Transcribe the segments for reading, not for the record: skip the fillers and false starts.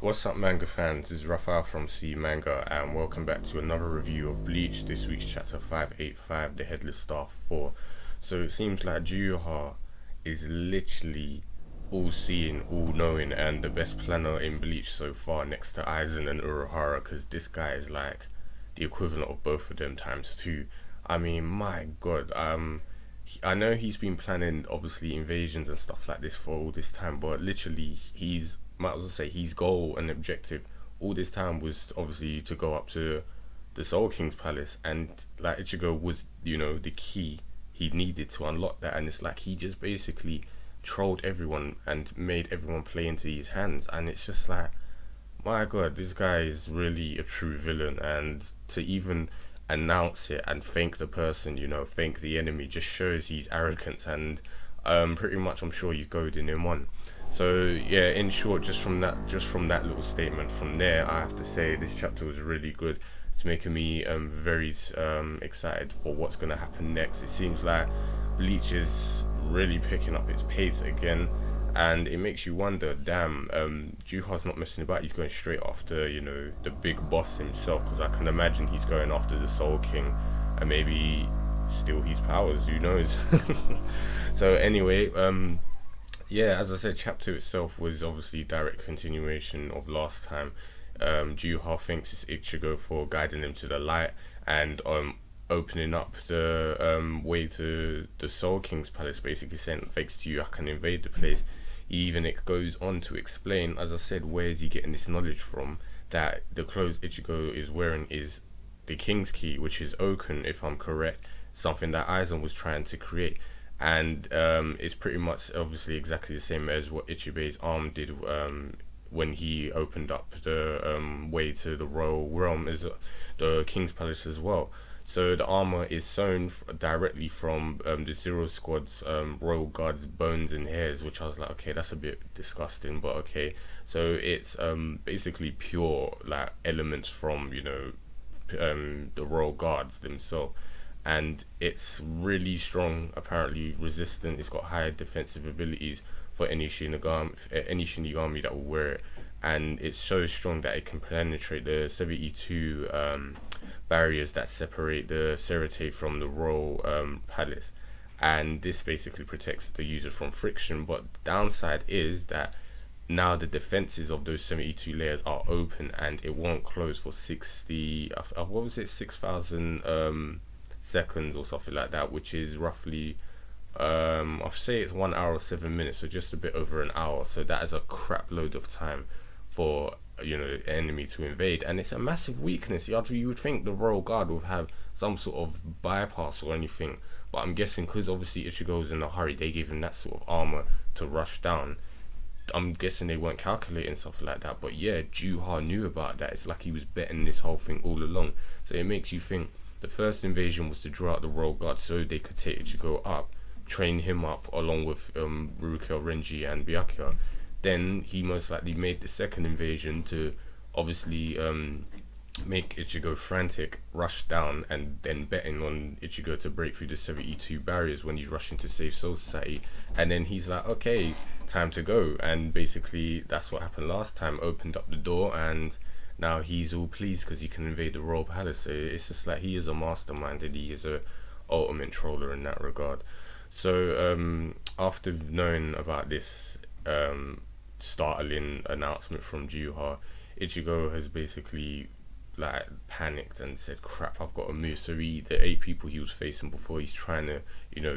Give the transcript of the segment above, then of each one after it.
What's up, manga fans? This is Rafael from C Manga, and welcome back to another review of Bleach. This week's chapter 585, the Headless Staff 4. So it seems like Yhwach is literally all-seeing, all-knowing, and the best planner in Bleach so far, next to Aizen and Urahara, because this guy is like the equivalent of both of them times two. I mean, my god. I know he's been planning, obviously, invasions and stuff like this for all this time, but literally, might as well say his goal and objective all this time was obviously to go up to the Soul King's palace, and like Ichigo was, the key he needed to unlock that, and it's like he just basically trolled everyone and made everyone play into his hands, and it's just like, my god, this guy is really a true villain, and to even announce it and thank the person, thank the enemy, just shows his arrogance, and pretty much I'm sure he's goading him on. So yeah, in short, just from that little statement from there, I have to say this chapter was really good. It's making me very excited for what's going to happen next. It seems like Bleach is really picking up its pace again, and it makes you wonder, damn, Yhwach's not messing about. He's going straight after, the big boss himself, because I can imagine he's going after the Soul King and maybe steal his powers, who knows. So anyway, yeah, as I said, chapter itself was obviously direct continuation of last time. Yhwach thanks it's Ichigo for guiding him to the light and opening up the way to the Soul King's palace, basically saying thanks to you I can invade the place. It goes on to explain, as I said, where is he getting this knowledge from, that the clothes Ichigo is wearing is the King's Key, which is oaken, if I'm correct, something that Aizen was trying to create. And it's pretty much obviously exactly the same as what Ichibe's arm did when he opened up the way to the royal realm, as the King's Palace as well. So the armor is sewn directly from the Zero Squad's royal guard's bones and hairs, which I was like, okay, that's a bit disgusting, but okay. So it's basically pure like elements from the royal guards themselves. And it's really strong, apparently resistant. It's got higher defensive abilities for any Shinigami that will wear it, and it's so strong that it can penetrate the 72 barriers that separate the Serite from the royal palace, and this basically protects the user from friction. But the downside is that now the defenses of those 72 layers are open, and it won't close for 6,000 seconds or something like that, which is roughly I'll say it's 1 hour 7 minutes, so just a bit over an hour. So that is a crap load of time for the enemy to invade, and it's a massive weakness. You would think the Royal Guard would have some sort of bypass or anything, but I'm guessing because obviously Ichigo's in a hurry, they gave him that sort of armor to rush down. I'm guessing they weren't calculating stuff like that, but yeah, Yhwach knew about that. It's like he was betting this whole thing all along. So it makes you think the first invasion was to draw out the Royal Guard so they could take Ichigo up, train him up along with Rurouni, Renji and Byakuya. Then he most likely made the second invasion to obviously make Ichigo frantic, rush down, and then betting on Ichigo to break through the 72 barriers when he's rushing to save Soul Society. And then he's like, okay, time to go. And basically that's what happened last time, opened up the door, and now he's all pleased because he can invade the royal palace. So it's just like he is a mastermind, and he is a ultimate troller in that regard. So after knowing about this startling announcement from Yhwach, Ichigo has basically like panicked and said, crap, I've got to move. So the 8 people he was facing before, he's trying to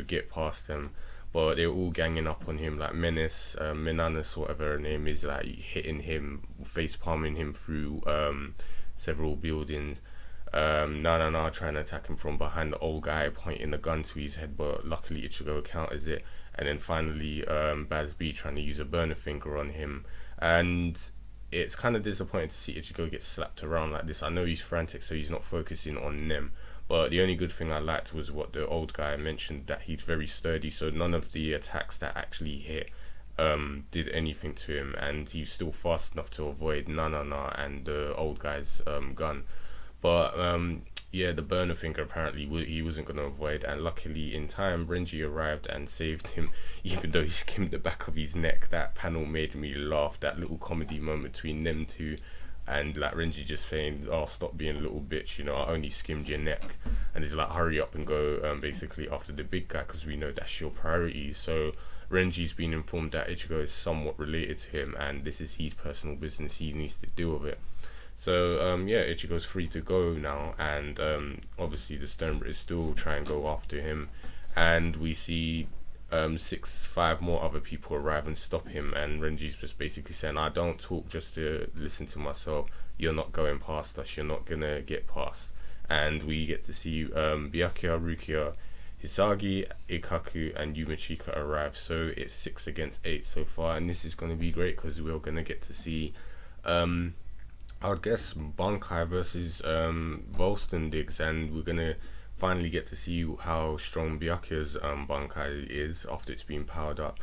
get past them, but they're all ganging up on him, like Menace, Menanas, whatever her name is, like hitting him, face palming him through several buildings. Nana trying to attack him from behind, the old guy pointing the gun to his head, but luckily Ichigo counters it. And then finally Baz B trying to use a burner finger on him, and it's kind of disappointing to see Ichigo get slapped around like this. I know he's frantic, so he's not focusing on them, but the only good thing I liked was what the old guy mentioned, that he's very sturdy, so none of the attacks that actually hit did anything to him, and he's still fast enough to avoid Nana and the old guy's gun. But yeah, the burner thing apparently he wasn't going to avoid, and luckily in time Renji arrived and saved him, even though he skimmed the back of his neck. That panel made me laugh, that little comedy moment between them two, and like Renji just saying, "Oh, stop being a little bitch, you know, I only skimmed your neck," and he's like, "Hurry up and go basically after the big guy, because we know that's your priority." So Renji's been informed that Ichigo is somewhat related to him, and this is his personal business, he needs to deal with it. So yeah, Ichigo's free to go now, and obviously the Stone is still trying to go after him, and we see five more other people arrive and stop him, and Renji's just basically saying, "I don't talk just to listen to myself. You're not going past us. You're not gonna get past." And we get to see Byakuya, Rukia, Hisagi, Ikaku, and Yumachika arrive. So it's 6 against 8 so far, and this is going to be great because we're going to get to see I guess Bankai versus Volstendigs, and we're gonna finally get to see how strong Byakuya's Bankai is after it's been powered up,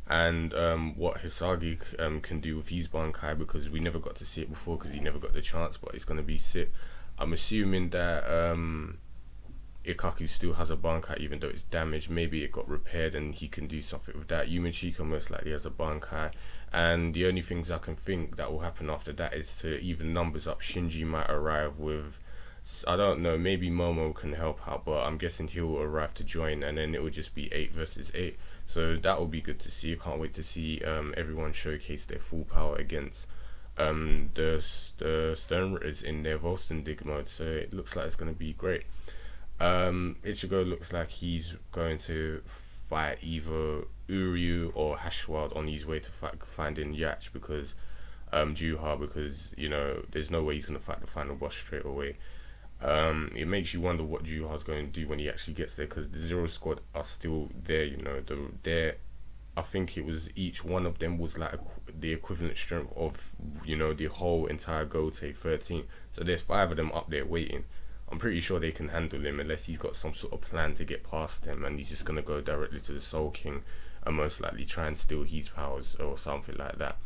and what Hisagi can do with his Bankai, because we never got to see it before because he never got the chance, but it's gonna be sick. I'm assuming that Ikaku still has a Bankai even though it's damaged. Maybe it got repaired and he can do something with that. Yumachika most likely has a Bankai, and the only things I can think that will happen after that is to even numbers up. Shinji might arrive with, I don't know, maybe Momo can help out, but I'm guessing he'll arrive to join, and then it will just be 8 versus 8. So that will be good to see. I can't wait to see everyone showcase their full power against the Sternritters in their Volstendig mode. So it looks like it's going to be great. Ichigo looks like he's going to fight either Uryu or Hashwald on his way to finding Yhwach, because Juha, because you know there's no way he's going to fight the final boss straight away. It makes you wonder what Juha's going to do when he actually gets there, because the Zero Squad are still there, you know. I think it was each one of them was like the equivalent strength of, you know, the whole entire Gote 13. So there's 5 of them up there waiting. I'm pretty sure they can handle him unless he's got some sort of plan to get past them, and he's just going to go directly to the Soul King and most likely try and steal his powers or something like that.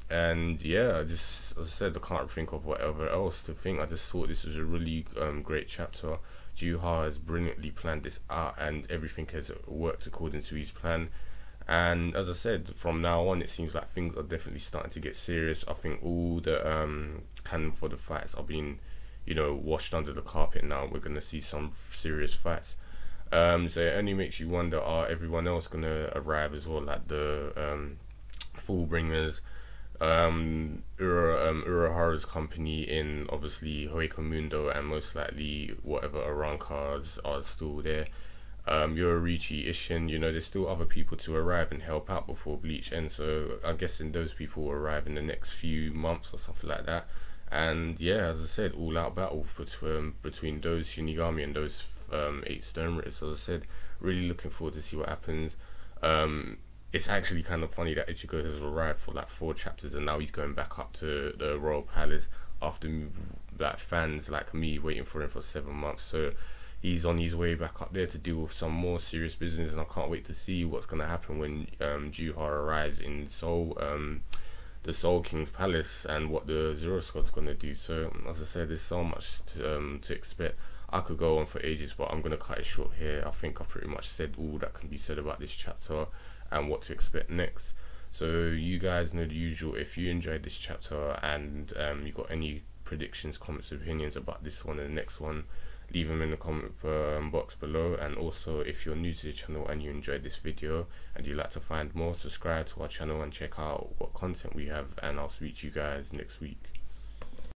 And yeah, as I said, I can't think of whatever else to think. I just thought this was a really great chapter. Juha has brilliantly planned this out, and everything has worked according to his plan. And as I said, from now on, it seems like things are definitely starting to get serious. I think all the canon for the fights are being, you know, washed under the carpet now. We're going to see some serious fights. So it only makes you wonder, are everyone else going to arrive as well, like the Fullbringers, Urahara's company in obviously Hoika Mundo, and most likely whatever Arancars are still there. Yoruichi, Ishin, you know, there's still other people to arrive and help out before Bleach ends. So I'm guessing those people will arrive in the next few months or something like that. And yeah, as I said, all out battle between those Shinigami and those 8 Sternritters. As I said, really looking forward to see what happens. It's actually kind of funny that Ichigo has arrived for like 4 chapters and now he's going back up to the Royal Palace after like fans like me waiting for him for 7 months. So he's on his way back up there to deal with some more serious business, and I can't wait to see what's going to happen when Juha arrives in the Soul King's palace, and what the Zero Squad's going to do. So as I said, there's so much to expect. I could go on for ages, but I'm going to cut it short here. I think I've pretty much said all that can be said about this chapter and what to expect next. So you guys know the usual. If you enjoyed this chapter and you got any predictions, comments, opinions about this one and the next one, leave them in the comment box below. And also, if you're new to the channel and you enjoyed this video and you'd like to find more, subscribe to our channel and check out what content we have, and I'll speak to you guys next week.